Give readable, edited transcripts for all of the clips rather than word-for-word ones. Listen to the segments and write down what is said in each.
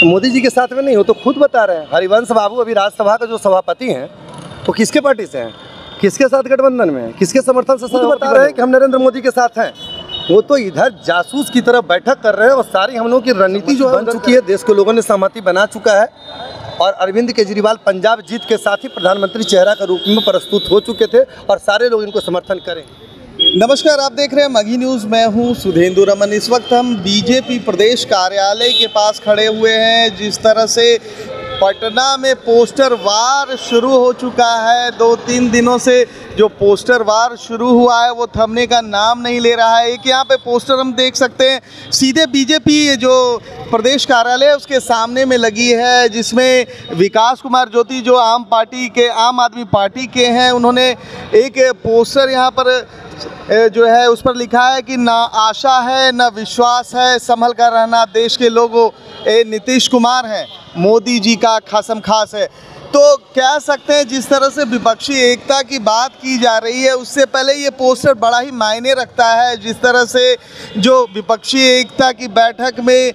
मोदी जी के साथ में नहीं हो तो खुद बता रहे हैं। हरिवंश बाबू अभी राज्यसभा का जो सभापति हैं तो किसके पार्टी से हैं, किसके साथ गठबंधन में हैं, किसके समर्थन से खुद बता रहे हैं कि हम नरेंद्र मोदी के साथ हैं। वो तो इधर जासूस की तरफ बैठक कर रहे हैं और सारी हम लोगों की रणनीति जो है बन चुकी है, देश को लोगों ने सहमति बना चुका है। और अरविंद केजरीवाल पंजाब जीत के साथ ही प्रधानमंत्री चेहरा के रूप में प्रस्तुत हो चुके थे और सारे लोग इनको समर्थन करें। नमस्कार, आप देख रहे हैं मगही न्यूज़। मैं हूं सुधेंदु रमन। इस वक्त हम बीजेपी प्रदेश कार्यालय के पास खड़े हुए हैं। जिस तरह से पटना में पोस्टर वार शुरू हो चुका है, 2-3 दिनों से जो पोस्टर वार शुरू हुआ है वो थमने का नाम नहीं ले रहा है। एक यहाँ पे पोस्टर हम देख सकते हैं सीधे बीजेपी जो प्रदेश कार्यालय है उसके सामने में लगी है, जिसमें विकास कुमार ज्योति जो आम आदमी पार्टी के हैं, उन्होंने एक पोस्टर यहाँ पर जो है उस पर लिखा है कि ना आशा है ना विश्वास है, संभल कर रहना देश के लोगों। नीतीश कुमार हैं, मोदी जी का खासम खास है। तो कह सकते हैं जिस तरह से विपक्षी एकता की बात की जा रही है, उससे पहले ये पोस्टर बड़ा ही मायने रखता है। जिस तरह से जो विपक्षी एकता की बैठक में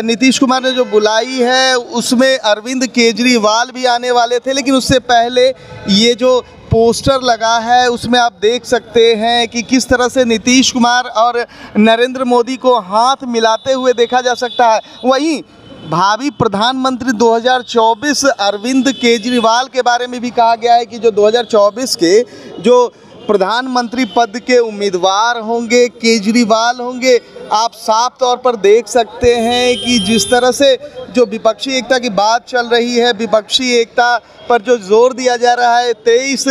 नीतीश कुमार ने जो बुलाई है, उसमें अरविंद केजरीवाल भी आने वाले थे, लेकिन उससे पहले ये जो पोस्टर लगा है उसमें आप देख सकते हैं कि किस तरह से नीतीश कुमार और नरेंद्र मोदी को हाथ मिलाते हुए देखा जा सकता है। वहीं भावी प्रधानमंत्री 2024 अरविंद केजरीवाल के बारे में भी कहा गया है कि जो 2024 के जो प्रधानमंत्री पद के उम्मीदवार होंगे केजरीवाल होंगे। आप साफ तौर पर देख सकते हैं कि जिस तरह से जो विपक्षी एकता की बात चल रही है, विपक्षी एकता पर जो जोर दिया जा रहा है, 23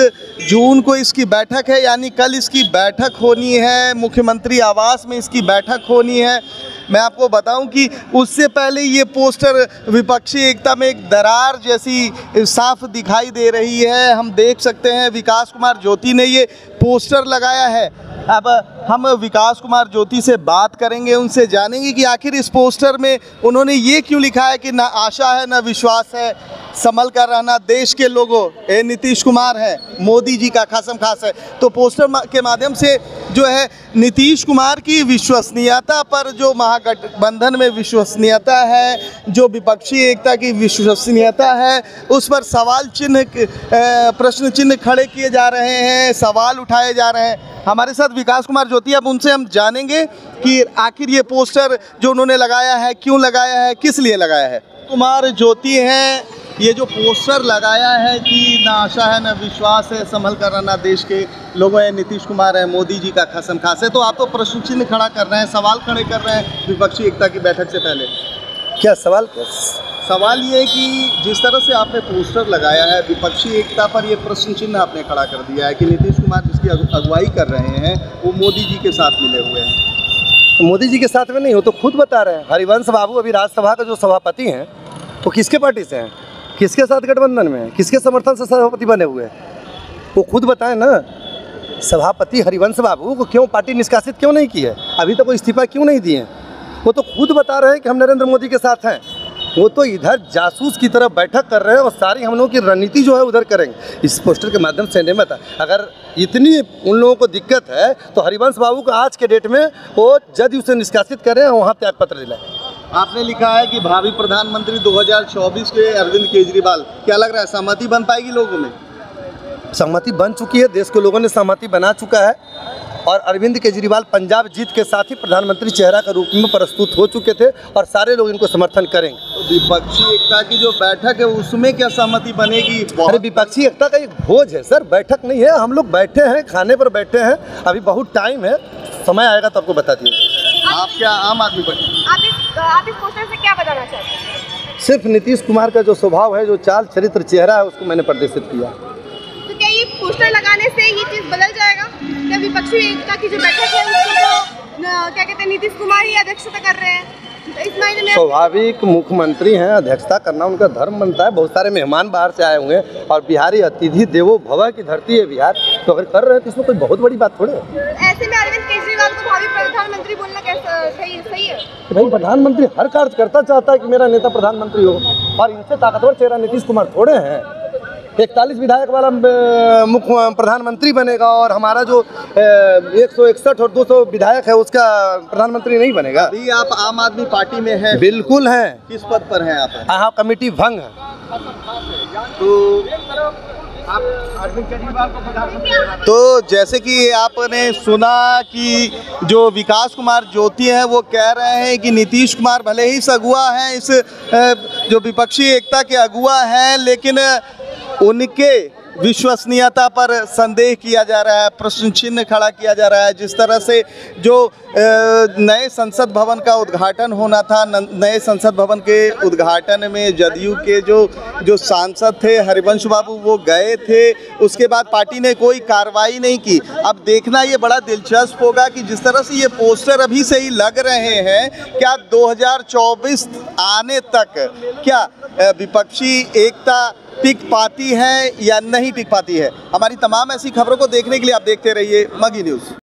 जून को इसकी बैठक है, यानी कल इसकी बैठक होनी है, मुख्यमंत्री आवास में इसकी बैठक होनी है। मैं आपको बताऊं कि उससे पहले ये पोस्टर विपक्षी एकता में एक दरार जैसी साफ दिखाई दे रही है। हम देख सकते हैं विकास कुमार ज्योति ने ये पोस्टर लगाया है। अब हम विकास कुमार ज्योति से बात करेंगे, उनसे जानेंगे कि आखिर इस पोस्टर में उन्होंने ये क्यों लिखा है कि ना आशा है ना विश्वास है, संभल कर रहना देश के लोगों। नीतीश कुमार है, मोदी जी का खासम खास है। तो पोस्टर के माध्यम से जो है नीतीश कुमार की विश्वसनीयता पर, जो महागठबंधन में विश्वसनीयता है, जो विपक्षी एकता की विश्वसनीयता है, उस पर प्रश्न चिन्ह खड़े किए जा रहे हैं, सवाल उठाए जा रहे हैं। हमारे साथ विकास कुमार ज्योति, अब उनसे हम जानेंगे कि आखिर ये पोस्टर जो उन्होंने लगाया है क्यों लगाया है, किस लिए लगाया है। कुमार ज्योति हैं, ये जो पोस्टर लगाया है कि ना आशा है ना विश्वास है, संभल कर रहना देश के लोगों है, नीतीश कुमार है, मोदी जी का खासम खास है, तो आप तो प्रश्न चिन्ह खड़ा कर रहे हैं, सवाल खड़े कर रहे हैं विपक्षी एकता की बैठक से पहले। क्या सवाल? सवाल ये है कि जिस तरह से आपने पोस्टर लगाया है विपक्षी एकता पर, ये प्रश्न चिन्ह आपने खड़ा कर दिया है कि नीतीश कुमार जिसकी अगुवाई कर रहे हैं वो मोदी जी के साथ मिले हुए हैं। तो मोदी जी के साथ में नहीं हो तो खुद बता रहे हैं। हरिवंश बाबू अभी राज्यसभा का जो सभापति हैं तो किसके पार्टी से हैं, किसके साथ गठबंधन में हैं, किसके समर्थन से सभापति बने हुए हैं, वो खुद बताएं ना। सभापति हरिवंश बाबू को क्यों पार्टी निष्कासित क्यों नहीं की है, अभी तक वो इस्तीफा क्यों नहीं दिए? वो तो खुद बता रहे हैं कि हम नरेंद्र मोदी के साथ हैं। वो तो इधर जासूस की तरफ बैठक कर रहे हैं और सारी हम लोगों की रणनीति जो है उधर करेंगे। इस पोस्टर के माध्यम से नियमित है। अगर इतनी उन लोगों को दिक्कत है तो हरिवंश बाबू को आज के डेट में वो जदयू से निष्कासित करें और वहाँ त्यागपत्र दिलाएं। आपने लिखा है कि भावी प्रधानमंत्री 2024 के अरविंद केजरीवाल, क्या लग रहा है सहमति बन पाएगी लोगों में? सहमति बन चुकी है, देश को लोगों ने सहमति बना चुका है और अरविंद केजरीवाल पंजाब जीत के साथ ही प्रधानमंत्री चेहरा के रूप में प्रस्तुत हो चुके थे और सारे लोग इनको समर्थन करेंगे। तो विपक्षी एकता की जो बैठक है उसमें क्या सहमति बनेगी? अरे विपक्षी एकता का एक भोज है सर, बैठक नहीं है। हम लोग बैठे हैं, खाने पर बैठे हैं, अभी बहुत टाइम है, समय आएगा तो आपको बता दिए। आप क्या आम आदमी पार्टी, आप इस पोस्टर से क्या बताना चाहते हैं? सिर्फ नीतीश कुमार का जो स्वभाव है, जो चाल चरित्र चेहरा है, उसको मैंने प्रदर्शित किया। तो क्या ये पोस्टर लगाने से ये चीज़ बदल जाएगा? क्या विपक्षी एकता की जो बैठक है उसको तो क्या कहते हैं नीतीश कुमार ही अध्यक्षता कर रहे हैं, तो इस मायने में स्वाभाविक मुख्यमंत्री हैं, अध्यक्षता करना उनका धर्म बनता है। बहुत सारे मेहमान बाहर से आए हुए हैं और बिहारी अतिथि देवो भव की धरती है बिहार, तो अगर कर रहे हैं तो इसमें कोई बहुत बड़ी बात थोड़ी है। ऐसे में अरविंद केजरीवाल को भावी प्रधानमंत्री बोलना कैसा सही है? तो भाई प्रधानमंत्री हर कार्यकर्ता चाहता है कि मेरा नेता प्रधानमंत्री हो और इनसे ताकतवर चेहरा नीतीश कुमार थोड़े हैं। 41 विधायक वाला मुख्य प्रधानमंत्री बनेगा और हमारा जो 161 और 200 विधायक है उसका प्रधानमंत्री नहीं बनेगा। अभी आप आम आदमी पार्टी में हैं? बिल्कुल है। किस पद पर हैं आप? यहाँ कमेटी भंग है। तो जैसे कि आपने सुना कि जो विकास कुमार ज्योति हैं वो कह रहे हैं कि नीतीश कुमार भले ही अगुआ हैं, इस जो विपक्षी एकता के अगुआ हैं, लेकिन उनके विश्वसनीयता पर संदेह किया जा रहा है, प्रश्न चिन्ह खड़ा किया जा रहा है। जिस तरह से जो नए संसद भवन का उद्घाटन होना था, नए संसद भवन के उद्घाटन में जदयू के जो सांसद थे हरिवंश बाबू वो गए थे, उसके बाद पार्टी ने कोई कार्रवाई नहीं की। अब देखना ये बड़ा दिलचस्प होगा कि जिस तरह से ये पोस्टर अभी से ही लग रहे हैं, क्या 2024 आने तक क्या विपक्षी एकता टिक पाती है या नहीं टिक पाती है। हमारी तमाम ऐसी खबरों को देखने के लिए आप देखते रहिए मगी न्यूज़।